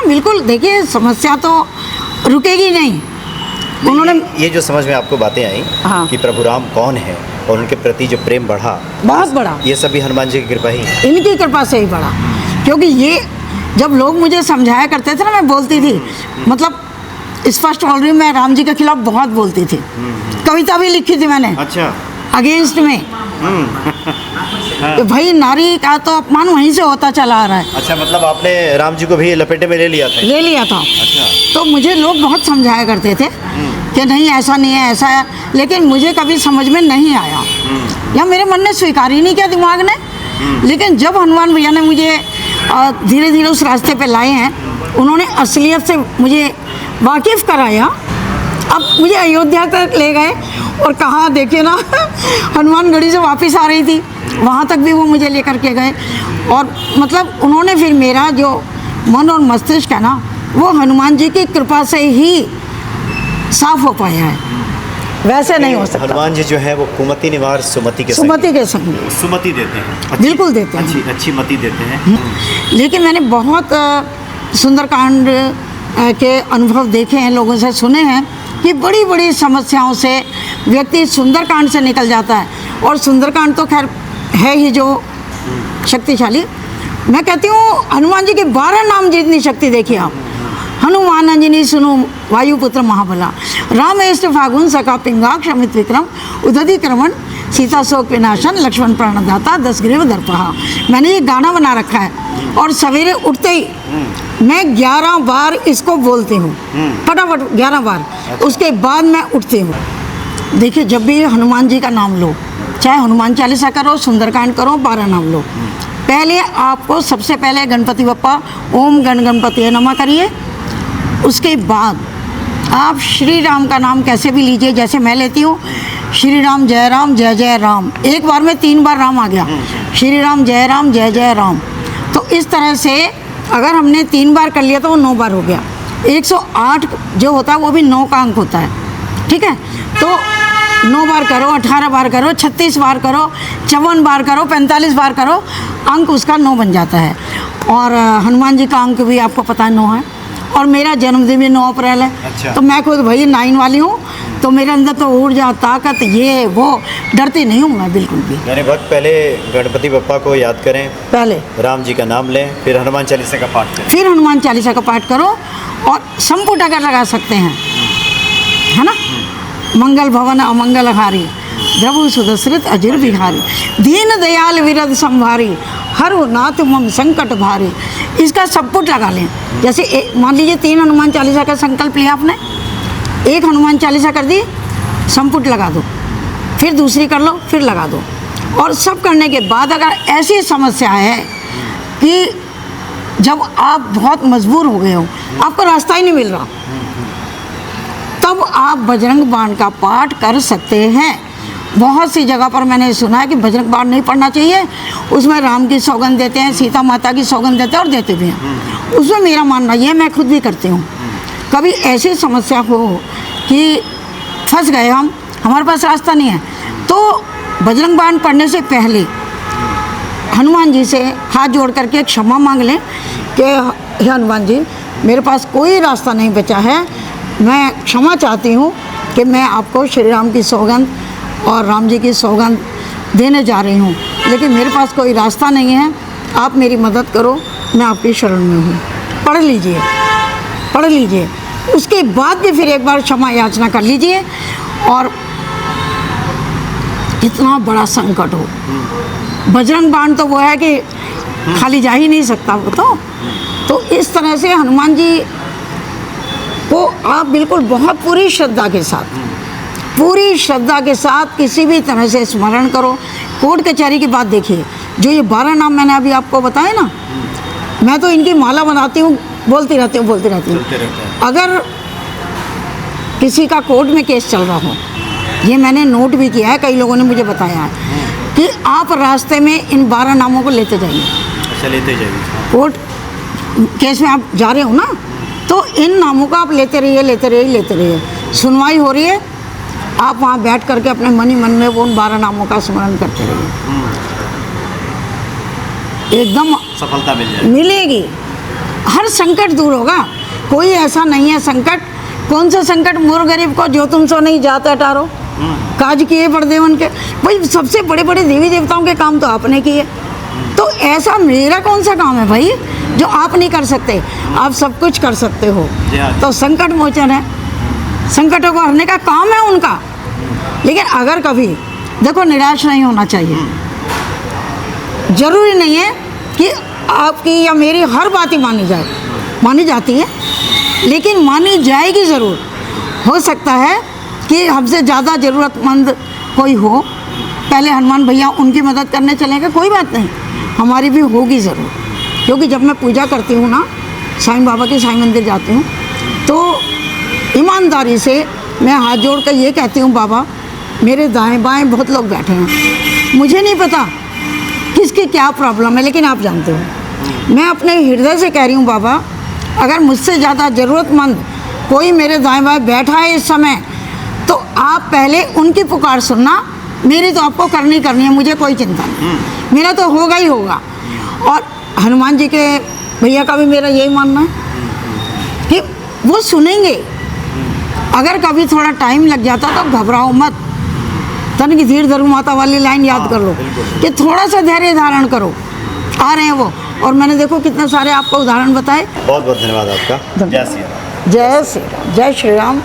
बिल्कुल, देखिए समस्या तो रुकेगी नहीं। उन्होंने ये जो समझ में आपको बातें आई हाँ। कि प्रभु राम कौन है और उनके प्रति जो प्रेम बढ़ा, बहुत बड़ा, ये सभी हनुमान जी की कृपा ही है। इनकी कृपा से ही बढ़ा। क्योंकि ये जब लोग मुझे समझाया करते थे ना, मैं बोलती थी, मतलब स्पष्ट बोल रही हूँ, मैं राम जी के खिलाफ बहुत बोलती थी। कविता भी लिखी थी मैंने अच्छा। अगेंस्ट में। भाई नारी का तो अपमान वहीं से होता चला आ रहा है। अच्छा, मतलब आपने राम जी को भी लपेटे में ले लिया था? अच्छा। तो मुझे लोग बहुत समझाया करते थे कि नहीं ऐसा नहीं है, ऐसा है, लेकिन मुझे कभी समझ में नहीं आया या मेरे मन ने स्वीकार ही नहीं किया, दिमाग ने। लेकिन जब हनुमान भैया ने मुझे धीरे धीरे उस रास्ते पे लाए हैं, उन्होंने असलियत से मुझे वाकिफ़ कराया। अब मुझे अयोध्या तक ले गए और कहा देखिए ना हनुमानगढ़ी से वापस आ रही थी, वहाँ तक भी वो मुझे लेकर के गए। और मतलब उन्होंने फिर मेरा जो मन और मस्तिष्क है ना, वो हनुमान जी की कृपा से ही साफ हो पाया है, वैसे नहीं हो सकता। हनुमान जी जो है वो कुमति निवार सुमति के संग सुमति देते हैं, बिल्कुल देते हैं, अच्छी मति देते हैं। लेकिन मैंने बहुत सुंदरकांड के अनुभव देखे हैं, लोगों से सुने हैं कि बड़ी बड़ी समस्याओं से व्यक्ति सुंदरकांड से निकल जाता है। और सुंदरकांड तो खैर है ही जो शक्तिशाली। मैं कहती हूँ हनुमान जी के 12 नाम जितनी शक्ति देखिए आप। हनुमान अंजनी सुनु वायुपुत्र महाबला, राम एष्ट फागुन सखा पिंगाक्ष अमित विक्रम, उदधि क्रमण सीता शोक विनाशन, लक्ष्मण प्राणदाता, 10 ग्रीव दर्पहा। मैंने ये गाना बना रखा है और सवेरे उठते ही मैं 11 बार इसको बोलती हूँ, फटाफट 11 बार। उसके बाद मैं उठती हूँ। देखिए जब भी हनुमान जी का नाम लो, चाहे हनुमान चालीसा करो, सुंदरकांड करो, 12 नाम लो, पहले आपको सबसे पहले गणपति बप्पा ओम गण गणपति नमः करिए। उसके बाद आप श्री राम का नाम कैसे भी लीजिए, जैसे मैं लेती हूँ श्री राम जय जय राम। एक बार में 3 बार राम आ गया, श्री राम जय जय राम। तो इस तरह से अगर हमने 3 बार कर लिया तो वो 9 बार हो गया। 108 जो होता है वो भी 9 का अंक होता है, ठीक है। तो 9 बार करो, 18 बार करो, 36 बार करो, 54 बार करो, 45 बार करो, अंक उसका 9 बन जाता है। और हनुमान जी का अंक भी आपको पता है 9 है। और मेरा जन्मदिन भी 9 अप्रैल है। अच्छा। तो मैं खुद भाई 9 वाली हूँ, तो मेरे अंदर तो ऊर्जा ताकत ये वो, डरती नहीं हूँ मैं बिल्कुल भी। यानी वक्त पहले गणपति बप्पा को याद करें, पहले राम जी का नाम लें, फिर हनुमान चालीसा का पाठ करें, फिर हनुमान चालीसा का पाठ करो। और संपुट अगर लगा सकते हैं, है ना, मंगल भवन अमंगल हारी, प्रभु सुदशरथ अजिर बिहारी, दीन दयाल विरद संभारी, हर नाथ मम संकट भारी। इसका संपुट लगा लें। जैसे मान लीजिए 3 हनुमान चालीसा का संकल्प लिया आपने, 1 हनुमान चालीसा कर दी, संपुट लगा दो, फिर दूसरी कर लो, फिर लगा दो। और सब करने के बाद अगर ऐसी समस्या है कि जब आप बहुत मजबूर हो गए हो, आपको रास्ता ही नहीं मिल रहा, तब आप बजरंग बाण का पाठ कर सकते हैं। बहुत सी जगह पर मैंने सुना है कि बजरंग बाण नहीं पढ़ना चाहिए, उसमें राम की सौगंध देते हैं, सीता माता की सौगंध देते हैं, और देते भी हैं। उसमें मेरा मानना ये, मैं खुद भी करती हूँ। कभी ऐसी समस्या हो कि फंस गए हम, हमारे पास रास्ता नहीं है, तो बजरंग बाण पढ़ने से पहले हनुमान जी से हाथ जोड़ करके क्षमा मांग लें कि हे हनुमान जी, मेरे पास कोई रास्ता नहीं बचा है, मैं क्षमा चाहती हूँ कि मैं आपको श्री राम की सौगंध और राम जी की सौगंध देने जा रही हूँ, लेकिन मेरे पास कोई रास्ता नहीं है, आप मेरी मदद करो, मैं आपकी शरण में हूँ। पढ़ लीजिए, पढ़ लीजिए। उसके बाद भी फिर एक बार क्षमा याचना कर लीजिए। और कितना बड़ा संकट हो, बजरंग बाण तो वो है कि खाली जा ही नहीं सकता वो तो इस तरह से हनुमान जी को आप बिल्कुल बहुत पूरी श्रद्धा के साथ किसी भी तरह से स्मरण करो। कोर्ट कचहरी की बात देखिए, जो ये 12 नाम मैंने अभी आपको बताए ना, मैं तो इनकी माला बनाती हूँ, बोलती रहती हूँ। अगर किसी का कोर्ट में केस चल रहा हो, ये मैंने नोट भी किया है, कई लोगों ने मुझे बताया है कि आप रास्ते में इन 12 नामों को लेते जाइए। अच्छा, लेते जाइए। कोर्ट केस में आप जा रहे हो ना, तो इन नामों का आप लेते रहिए। सुनवाई हो रही है, आप वहाँ बैठ करके अपने मन ही मन में वो उन 12 नामों का स्मरण करते रहिए। एकदम सफलता मिल जाएगी। मिलेगी। हर संकट दूर होगा। कोई ऐसा नहीं है संकट, कौन सा संकट मोर गरीब को जो तुम सो नहीं जाते टारो, काज किए बड़े देवन के। भाई सबसे बड़े बड़े देवी देवताओं के काम तो आपने किए, तो ऐसा मेरा कौन सा काम है भाई जो आप नहीं कर सकते? आप सब कुछ कर सकते हो। जी हाँ। तो संकट मोचन है, संकटों को हरने का काम है उनका। लेकिन अगर कभी देखो निराश नहीं होना चाहिए। जरूरी नहीं है कि आपकी या मेरी हर बात ही मानी जाए, मानी जाती है लेकिन मानी जाएगी ज़रूर। हो सकता है कि हमसे ज़्यादा ज़रूरतमंद कोई हो, पहले हनुमान भैया उनकी मदद करने चलेंगे, कोई बात नहीं, हमारी भी होगी ज़रूर। क्योंकि जब मैं पूजा करती हूँ ना, साईं बाबा के साईं मंदिर जाती हूँ, तो ईमानदारी से मैं हाथ जोड़ कर ये कहती हूँ, बाबा मेरे दाएं बाएं बहुत लोग बैठे हैं, मुझे नहीं पता किसकी क्या प्रॉब्लम है, लेकिन आप जानते हो। मैं अपने हृदय से कह रही हूँ, बाबा अगर मुझसे ज़्यादा ज़रूरतमंद कोई मेरे दाएं बाएं बैठा है इस समय, तो आप पहले उनकी पुकार सुनना, मेरी तो आपको करनी है, मुझे कोई चिंता नहीं, मेरा तो होगा ही होगा। और हनुमान जी के भैया का भी मेरा यही मानना है कि वो सुनेंगे। अगर कभी थोड़ा टाइम लग जाता तो घबराओ मत, तन की धीर धरू माता वाली लाइन याद कर लो कि थोड़ा सा धैर्य धारण करो, आ रहे हैं वो। और मैंने देखो कितने सारे आपको उदाहरण बताए। बहुत बहुत धन्यवाद आपका। जय श्री राम। जय श्री राम, जय श्री राम।